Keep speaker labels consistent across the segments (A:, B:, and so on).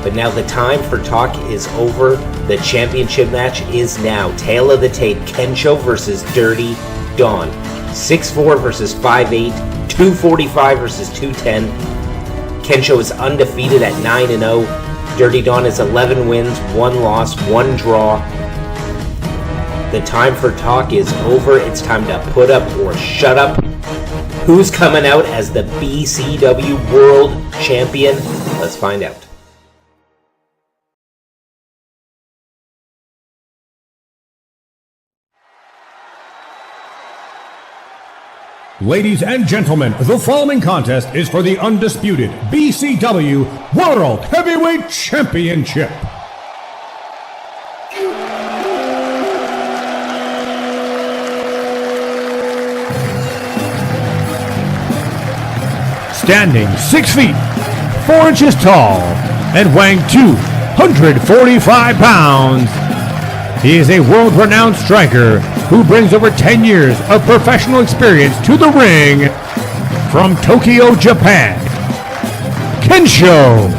A: But now the time for talk is over. The championship match is now. Tail of the tape, Kensho versus Dirty Dawn. 6'4" versus 5'8", 245 versus 210. Kensho is undefeated at 9-0. Dirty Dawn is 11 wins, 1 loss, 1 draw. The time for talk is over. It's time to put up or shut up. Who's coming out as the BCW World Champion? Let's find out.
B: Ladies and gentlemen, the following contest is for the undisputed BCW World Heavyweight Championship. Standing 6 feet, 4 inches tall, and weighing 245 pounds, he is a world-renowned striker who brings over 10 years of professional experience to the ring from Tokyo, Japan, Kensho.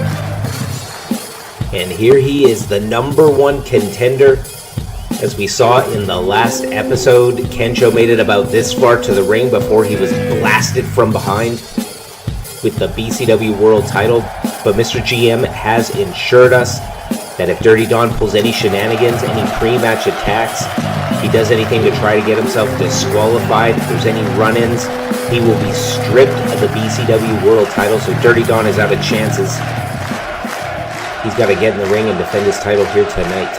A: And here he is, the #1 contender. As we saw in the last episode, Kensho made it about this far to the ring before he was blasted from behind with the BCW World title. But Mr. GM has ensured us that if Dirty Dawn pulls any shenanigans, any pre-match attacks, he does anything to try to get himself disqualified, if there's any run-ins, he will be stripped of the BCW World title. So Dirty Dawn is out of chances. He's got to get in the ring and defend his title here tonight.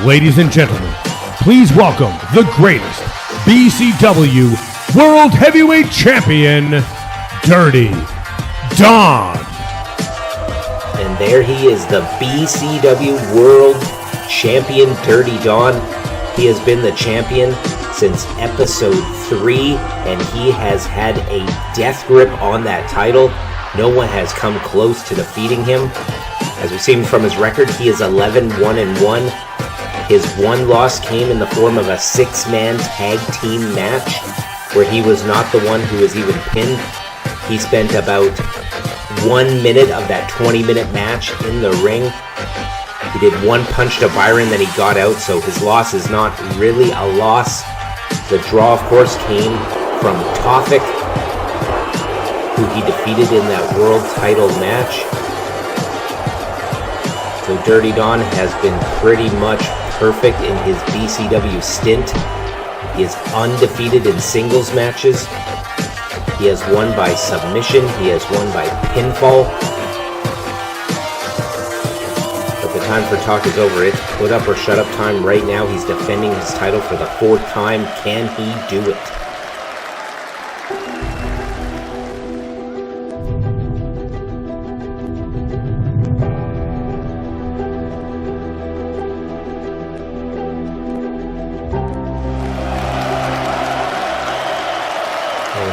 B: Ladies and gentlemen, please welcome the greatest BCW World Heavyweight Champion, Dirty Dawn.
A: And there he is, the BCW World Champion, Dirty Dawn. He has been the champion since episode 3, and he has had a death grip on that title. No one has come close to defeating him. As we've seen from his record, he is 11-1-1. His one loss came in the form of a 6-man tag team match where he was not the one who was even pinned. He spent about 1 minute of that 20-minute match in the ring. He did one punch to Byron, then he got out, so his loss is not really a loss. The draw, of course, came from Tofik, who he defeated in that world title match. So Dirty Dawn has been pretty much perfect in his BCW stint. He is undefeated in singles matches. He has won by submission. He has won by pinfall. But the time for talk is over. It's put up or shut up time right now. He's defending his title for the 4th time. Can he do it?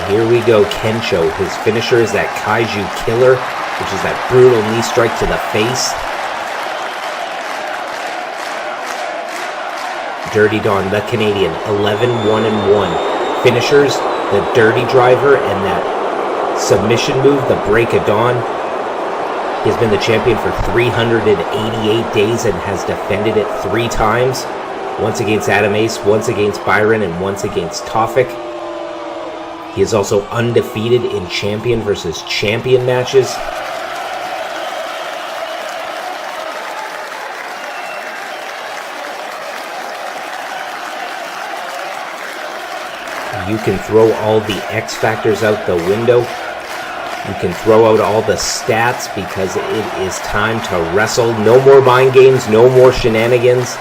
A: Here we go, Kensho. His finisher is that Kaiju Killer, which is that brutal knee strike to the face. Dirty Dawn, the Canadian, 11-1-1. Finishers, the Dirty Driver, and that submission move, the Break of Dawn. He's been the champion for 388 days and has defended it 3 times. Once against Adam Ace, once against Byron, and once against Tofik. He is also undefeated in champion versus champion matches. You can throw all the X factors out the window. You can throw out all the stats because it is time to wrestle. No more mind games, no more shenanigans.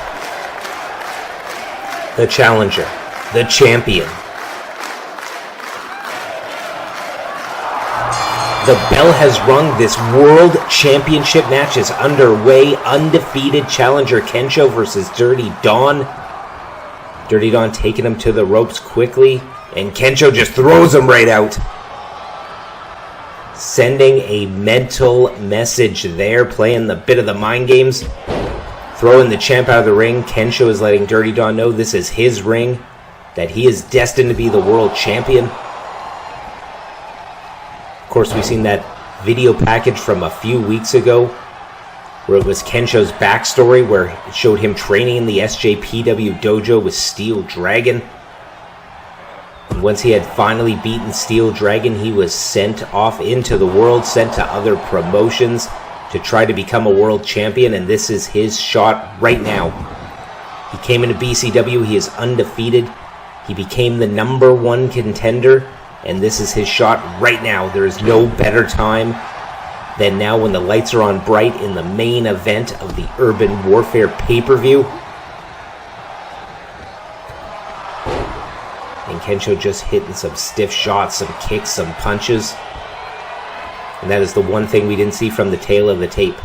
A: The challenger, the champion, The bell has rung. This World Championship match is underway. Undefeated challenger Kensho versus Dirty Don. Dirty Don taking him to the ropes quickly, and Kensho just throws him right out. Sending a mental message there, playing the bit of the mind games. Throwing the champ out of the ring. Kensho is letting Dirty Don know this is his ring, that he is destined to be the world champion. Of course, we've seen that video package from a few weeks ago where it was Kensho's backstory, where it showed him training in the SJPW dojo with Steel Dragon. And once he had finally beaten Steel Dragon, he was sent off into the world, sent to other promotions to try to become a world champion, and this is his shot right now. He came into BCW, he is undefeated. He became the #1 contender, and this is his shot right now. There is no better time than now when the lights are on bright in the main event of the Urban Warfare pay-per-view. And Kensho just hitting some stiff shots, some kicks, some punches. And that is the one thing we didn't see from the tail of the tape.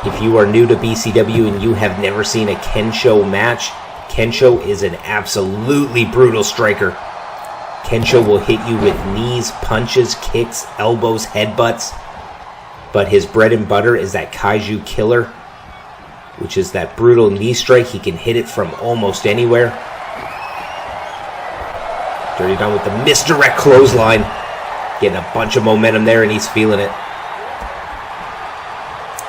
A: If you are new to BCW and you have never seen a Kensho match, Kensho is an absolutely brutal striker. Kensho will hit you with knees, punches, kicks, elbows, headbutts. But his bread and butter is that Kaiju Killer, which is that brutal knee strike. He can hit it from almost anywhere. Dirty Don with the misdirect clothesline. Getting a bunch of momentum there, and he's feeling it.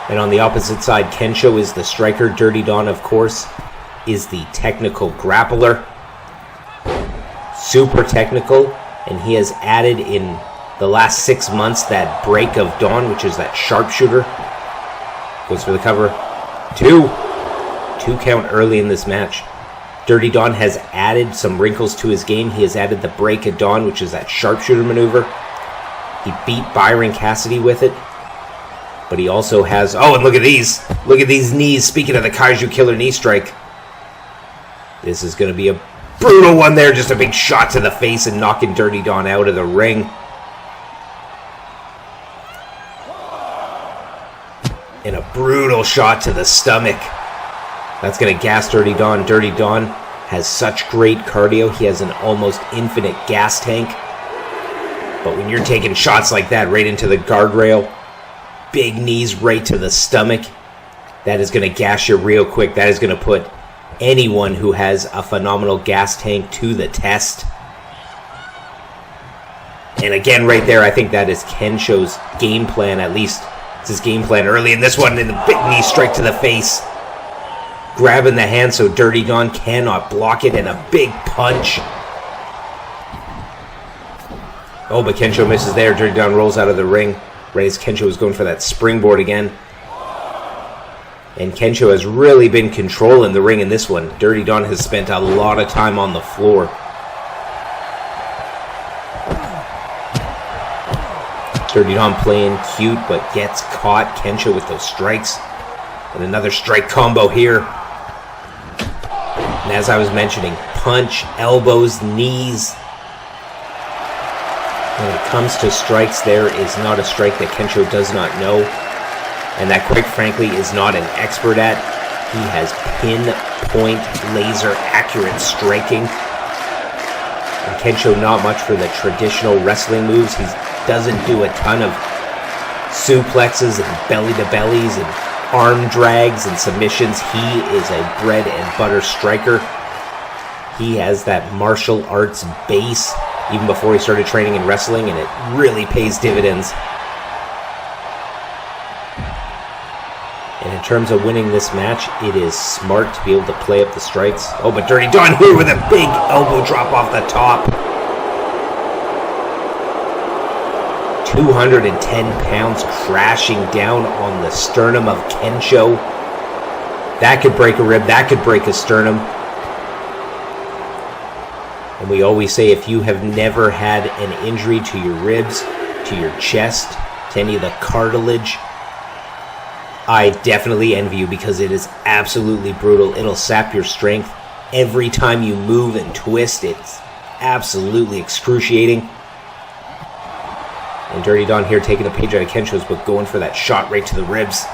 A: And on the opposite side, Kensho is the striker. Dirty Don, of course, is the technical grappler. Super technical, and he has added in the last 6 months that break of dawn, which is that sharpshooter. Goes for the cover. Two count early in this match. Dirty Don has added some wrinkles to his game. He has added the break of dawn, which is that sharpshooter maneuver. He beat Byron Cassidy with it. But he also has... Oh, and look at these. Look at these knees. Speaking of the Kaiju Killer knee strike. This is going to be a brutal one there. Just a big shot to the face and knocking Dirty Don out of the ring. And a brutal shot to the stomach. That's going to gas Dirty Don. Dirty Don has such great cardio. He has an almost infinite gas tank. But when you're taking shots like that right into the guardrail, big knees right to the stomach, that is going to gas you real quick. That is going to put anyone who has a phenomenal gas tank to the test. And again, right there, I think that is Kensho's game plan. At least it's his game plan early in this one. And the big knee strike to the face. Grabbing the hand so Dirty Don cannot block it. And a big punch. Oh, but Kensho misses there. Dirty Don rolls out of the ring. Right as Kensho is going for that springboard again. And Kensho has really been controlling the ring in this one. Dirty Don has spent a lot of time on the floor. Dirty Don playing cute, but gets caught. Kensho with those strikes. And another strike combo here. And as I was mentioning, punch, elbows, knees. When it comes to strikes, there is not a strike that Kensho does not know, and that, quite frankly, is not an expert at. He has pinpoint, laser accurate striking. And Kensho, not much for the traditional wrestling moves. He doesn't do a ton of suplexes and belly-to-bellies and arm drags and submissions. He is a bread and butter striker. He has that martial arts base even before he started training in wrestling, and it really pays dividends. And in terms of winning this match, it is smart to be able to play up the strikes. Oh, but Dirty Don here with a big elbow drop off the top. 210 pounds crashing down on the sternum of Kensho. That could break a rib, that could break a sternum. And we always say, if you have never had an injury to your ribs, to your chest, to any of the cartilage, I definitely envy you, because it is absolutely brutal. It'll sap your strength every time you move and twist. It's absolutely excruciating. And Dirty Don here taking a page out of Kensho's, but going for that shot right to the ribs.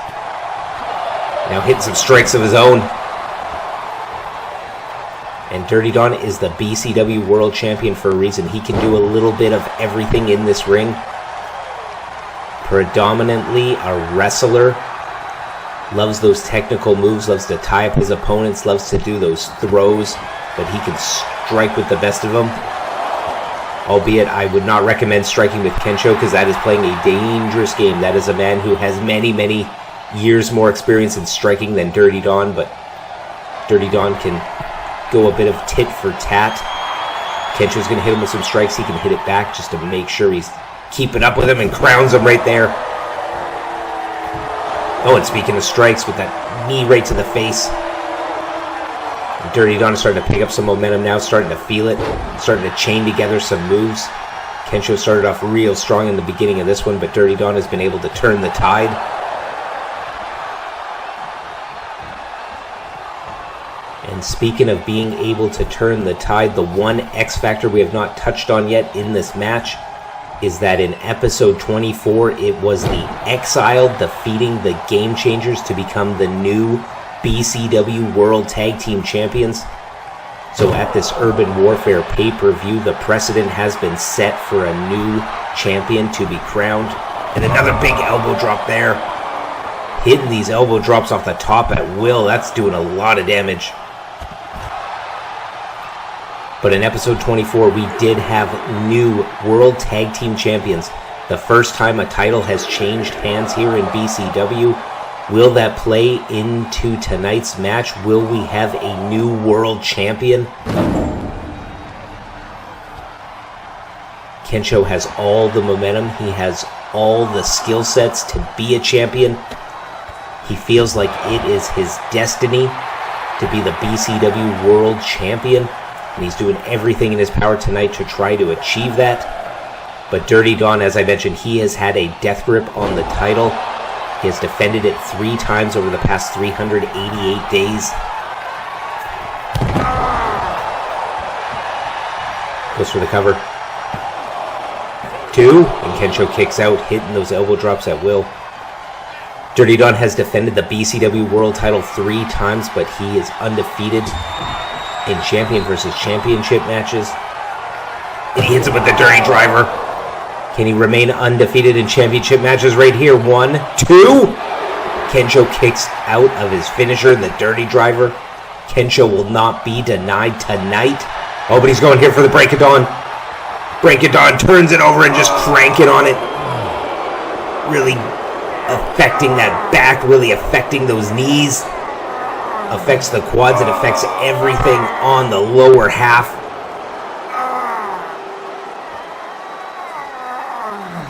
A: Now hitting some strikes of his own. And Dirty Don is the BCW World Champion for a reason. He can do a little bit of everything in this ring. Predominantly a wrestler. Loves those technical moves, loves to tie up his opponents, loves to do those throws, but he can strike with the best of them. Albeit, I would not recommend striking with Kensho because that is playing a dangerous game. That is a man who has many, many years more experience in striking than Dirty Don, but Dirty Don can go a bit of tit for tat. Kensho's going to hit him with some strikes. He can hit it back just to make sure he's keeping up with him and crowns him right there. Oh, and speaking of strikes, with that knee right to the face. Dirty Don is starting to pick up some momentum now, starting to feel it, starting to chain together some moves. Kensho started off real strong in the beginning of this one, but Dirty Don has been able to turn the tide. And speaking of being able to turn the tide, the one X factor we have not touched on yet in this match is that in episode 24, it was the Exiled defeating the Game Changers to become the new BCW World Tag Team Champions. So at this Urban Warfare pay-per-view, the precedent has been set for a new champion to be crowned. And another big elbow drop there. Hitting these elbow drops off the top at will, that's doing a lot of damage. But in episode 24, we did have new World Tag Team Champions. The first time a title has changed hands here in BCW. Will that play into tonight's match? Will we have a new World Champion? Kensho has all the momentum. He has all the skill sets to be a champion. He feels like it is his destiny to be the BCW World Champion. And he's doing everything in his power tonight to try to achieve that. But Dirty Don, as I mentioned, he has had a death grip on the title. He has defended it 3 times over the past 388 days. Goes for the cover. 2, and Kensho kicks out, hitting those elbow drops at will. Dirty Don has defended the BCW World title 3 times, but he is undefeated in champion versus championship matches. And he hits him with the Dirty Driver. Can he remain undefeated in championship matches right here? 1, 2. Kensho kicks out of his finisher, the Dirty Driver. Kensho will not be denied tonight. Oh, but he's going here for the Break of Dawn. Break of Dawn turns it over and just cranking on it. Really affecting that back, really affecting those knees. Affects the quads, it affects everything on the lower half.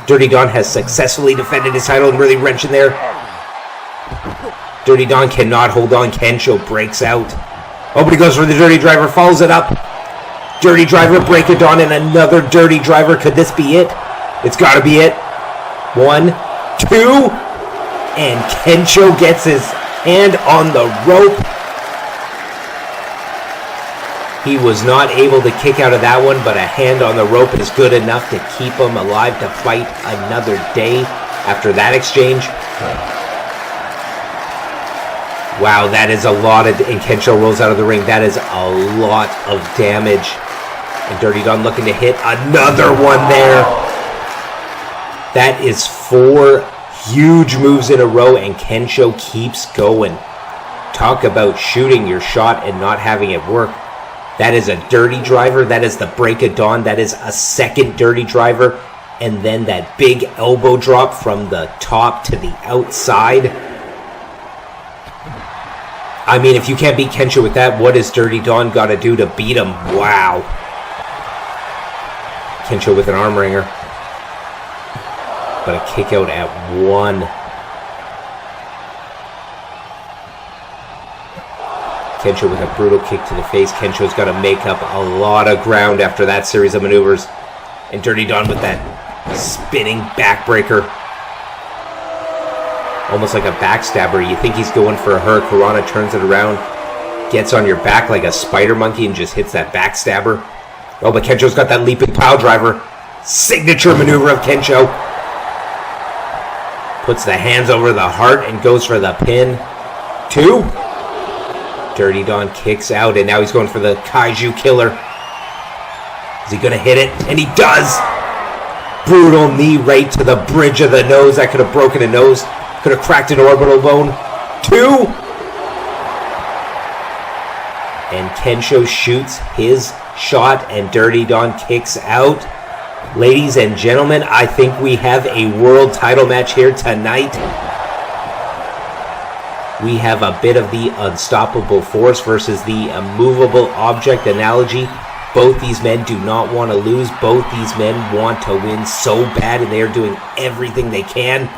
A: Dirty Don has successfully defended his title and really wrenching there. Dirty Don cannot hold on. Kensho breaks out. Oh, but he goes for the Dirty Driver, follows it up. Dirty Driver, Break of Dawn, and another Dirty Driver. Could this be it? It's got to be it. 1, 2, and Kensho gets his hand on the rope. He was not able to kick out of that one, but a hand on the rope is good enough to keep him alive to fight another day after that exchange. Wow, that is a lot of... And Kensho rolls out of the ring. That is a lot of damage. And Dirty Don looking to hit another one there. That is 4 huge moves in a row, and Kensho keeps going. Talk about shooting your shot and not having it work. That is a Dirty Driver. That is the Break of Dawn. That is a second Dirty Driver. And then that big elbow drop from the top to the outside. I mean, if you can't beat Kensho with that, what has Dirty Don got to do to beat him? Wow. Kensho with an arm wringer. But a kick out at 1. Kensho with a brutal kick to the face. Kensho's got to make up a lot of ground after that series of maneuvers. And Dirty Don with that spinning backbreaker. Almost like a backstabber. You think he's going for a Hurricanrana, turns it around, gets on your back like a spider monkey and just hits that backstabber. Oh, but Kensho's got that leaping pile driver. Signature maneuver of Kensho. Puts the hands over the heart and goes for the pin. 2. Dirty Don kicks out, and now he's going for the Kaiju Killer. Is he going to hit it? And he does! Brutal knee right to the bridge of the nose. That could have broken a nose. Could have cracked an orbital bone. 2. And Kensho shoots his shot, and Dirty Don kicks out. Ladies and gentlemen, I think we have a world title match here tonight. We have a bit of the unstoppable force versus the immovable object analogy. Both these men do not want to lose. Both these men want to win so bad, and they are doing everything they can.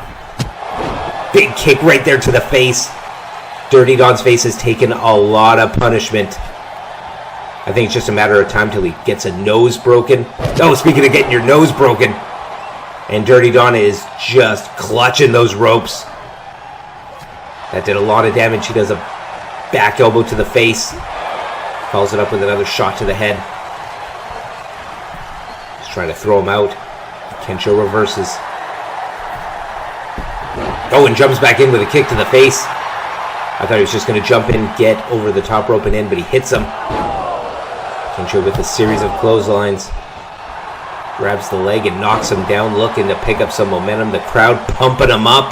A: Big kick right there to the face. Dirty Don's face has taken a lot of punishment. I think it's just a matter of time till he gets a nose broken. Oh, speaking of getting your nose broken. And Dirty Don is just clutching those ropes. That did a lot of damage. He does a back elbow to the face. Follows it up with another shot to the head. He's trying to throw him out. Kensho reverses. Oh, and jumps back in with a kick to the face. I thought he was just going to jump in, get over the top rope and in, but he hits him. Kensho with a series of clotheslines. Grabs the leg and knocks him down, looking to pick up some momentum. The crowd pumping him up.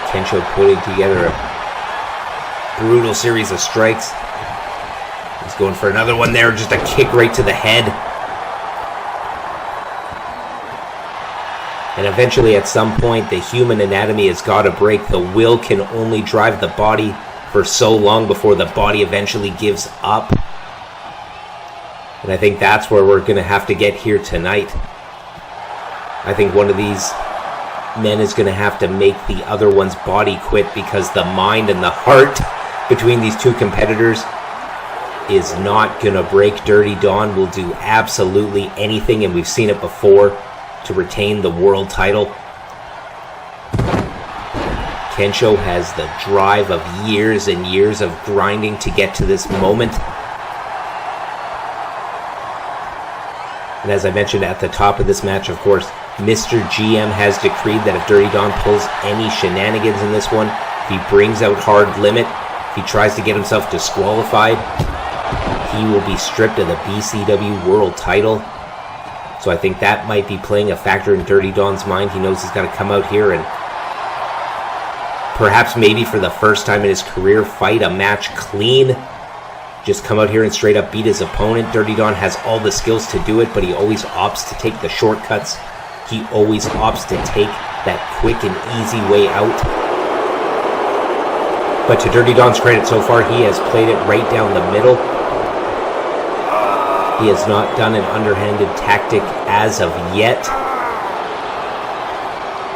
A: Kensho putting together a brutal series of strikes. He's going for another one there, just a kick right to the head. And eventually, at some point, the human anatomy has got to break. The will can only drive the body for so long before the body eventually gives up. And I think that's where we're going to have to get here tonight. I think one of these men is going to have to make the other one's body quit, because the mind and the heart between these two competitors is not going to break. Dirty Don will do absolutely anything, and we've seen it before, to retain the world title. Kensho has the drive of years and years of grinding to get to this moment. And as I mentioned at the top of this match, of course, Mr. GM has decreed that if Dirty Don pulls any shenanigans in this one, if he brings out hard limit, if he tries to get himself disqualified, he will be stripped of the BCW world title. So I think that might be playing a factor in Dirty Don's mind. He knows he's got to come out here and perhaps maybe for the first time in his career fight a match clean. Just come out here and straight up beat his opponent. Dirty Don has all the skills to do it, but he always opts to take the shortcuts. He always opts to take that quick and easy way out. But to Dirty Don's credit so far, he has played it right down the middle. He has not done an underhanded tactic as of yet.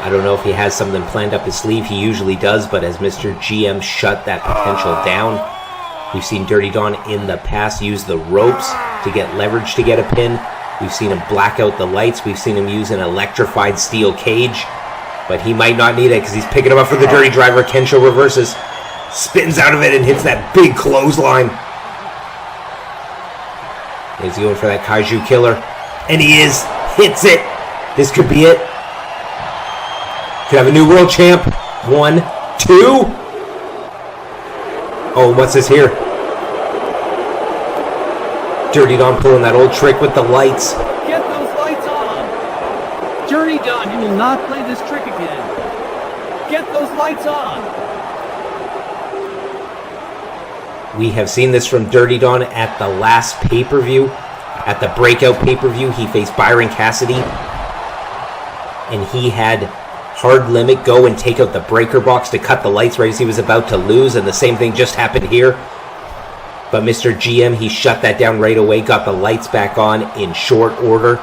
A: I don't know if he has something planned up his sleeve. He usually does, but as Mr. GM shut that potential down, we've seen Dirty Don in the past use the ropes to get leverage to get a pin. We've seen him black out the lights. We've seen him use an electrified steel cage, but he might not need it because he's picking him up for the dirty driver. Kensho reverses, spins out of it, and hits that big clothesline. He's going for that Kaiju Killer, and he hits it. This could be it. Could have a new world champ. 1, 2. Oh, what's this here? Dirty Don pulling that old trick with the lights.
C: Get those lights on! Dirty Don, you will not play this trick again. Get those lights on!
A: We have seen this from Dirty Don at the last pay-per-view. At the breakout pay-per-view, he faced Byron Cassidy. And he had Hard Limit go and take out the breaker box to cut the lights right as he was about to lose. And the same thing just happened here. But Mr. GM, he shut that down right away, got the lights back on in short order.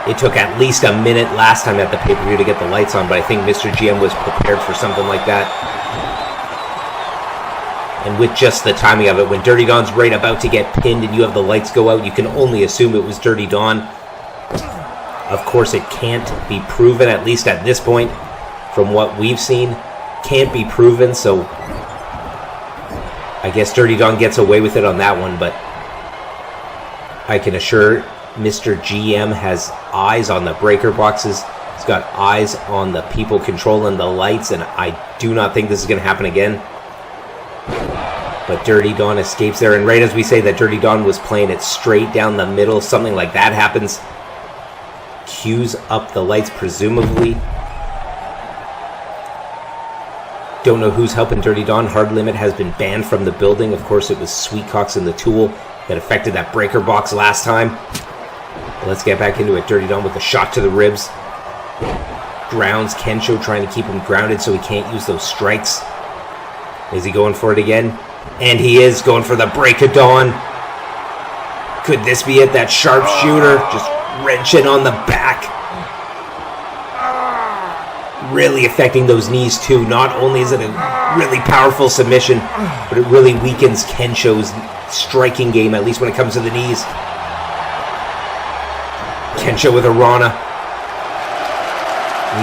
A: It took at least a minute last time at the pay-per-view to get the lights on, but I think Mr. GM was prepared for something like that. And with just the timing of it, when Dirty Don's right about to get pinned and you have the lights go out, you can only assume it was Dirty Don. Of course, it can't be proven, at least at this point, from what we've seen. Can't be proven, so I I guess Dirty Don gets away with it on that one, but I can assure Mr. GM has eyes on the breaker boxes. He's got eyes on the people controlling the lights, and I do not think this is going to happen again. But Dirty Don escapes there, and right as we say that Dirty Don was playing it straight down the middle, something like that happens. Cues up the lights, presumably. Don't know who's helping Dirty Don. Hard Limit has been banned from the building. Of course, it was Sweetcox and the Tool that affected that breaker box last time. Let's get back into it. Dirty Don with a shot to the ribs. Grounds Kensho, trying to keep him grounded so he can't use those strikes. Is he going for it again? And he is going for the break of dawn. Could this be it? That sharpshooter just wrenching on the back. Really affecting those knees too. Not only is it a really powerful submission, but it really weakens Kensho's striking game, at least when it comes to the knees. Kensho with a Rana.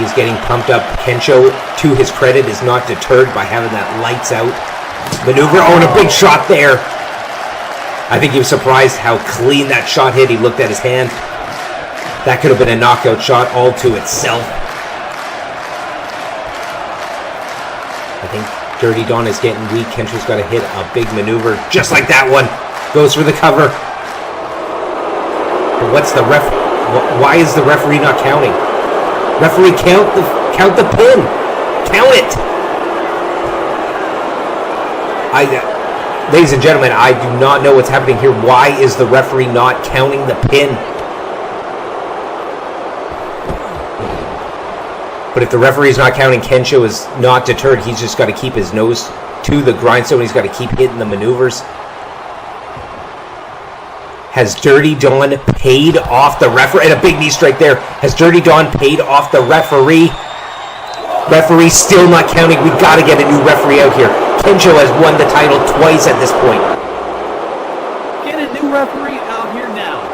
A: He's getting pumped up. Kensho, to his credit, is not deterred by having that lights out maneuver. Oh, and a big shot there. I think he was surprised how clean that shot hit. He looked at his hand. That could have been a knockout shot all to itself. I think Dirty Don is getting weak. Kensho's got to hit a big maneuver just like that one. Goes for the cover. But what's the ref? Why is the referee not counting? Referee, count the pin. Count it. Ladies and gentlemen, I do not know what's happening here. Why is the referee not counting the pin? But if the referee is not counting, Kensho is not deterred. He's just got to keep his nose to the grindstone. He's got to keep hitting the maneuvers. Has Dirty Don paid off the referee? And a big knee strike there. Has Dirty Don paid off the referee? Referee still not counting. We've got to get a new referee out here. Kensho has won the title twice at this point.
C: Get a new referee out here now.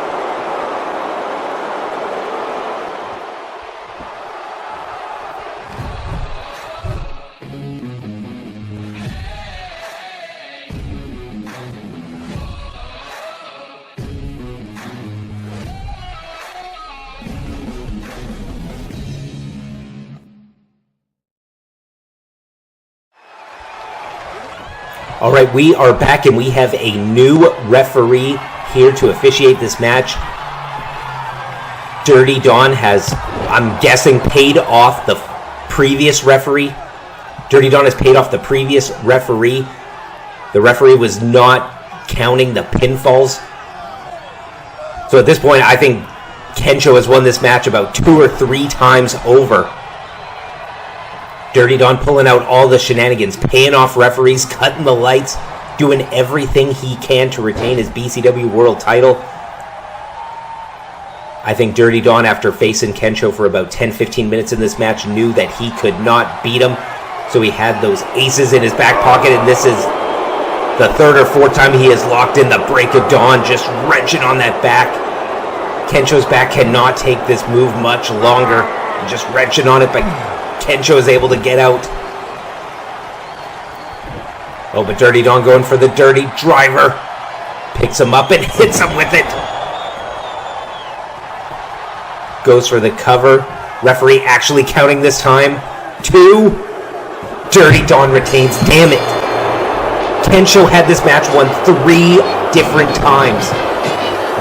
A: All right, we are back, and we have a new referee here to officiate this match. Dirty Don has, I'm guessing, paid off the previous referee. Dirty Don has paid off the previous referee. The referee was not counting the pinfalls. So at this point, I think Kensho has won this match about 2 or 3 times over. Dirty Don pulling out all the shenanigans, paying off referees, cutting the lights, doing everything he can to retain his BCW World title. I think Dirty Don, after facing Kensho for about 10-15 minutes in this match, knew that he could not beat him. So he had those aces in his back pocket, and this is the 3rd or 4th time he has locked in the break of dawn, just wrenching on that back. Kensho's back cannot take this move much longer, just wrenching on it, but Kensho is able to get out. Oh, but Dirty Don going for the dirty driver. Picks him up and hits him with it. Goes for the cover. Referee actually counting this time. 2. Dirty Don retains. Damn it. Kensho had this match won 3 different times.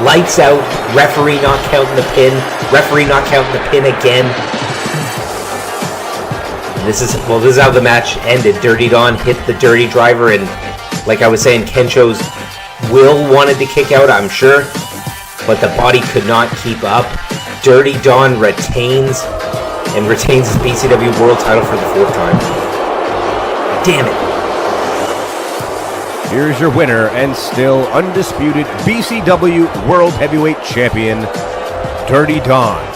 A: Lights out. Referee not counting the pin. Referee not counting the pin again. This is how the match ended. Dirty Don hit the dirty driver, and like I was saying, Kensho's will wanted to kick out, I'm sure, but the body could not keep up. Dirty Don retains his BCW World title for the 4th time. Damn it.
B: Here's your winner and still undisputed BCW World Heavyweight Champion, Dirty Don.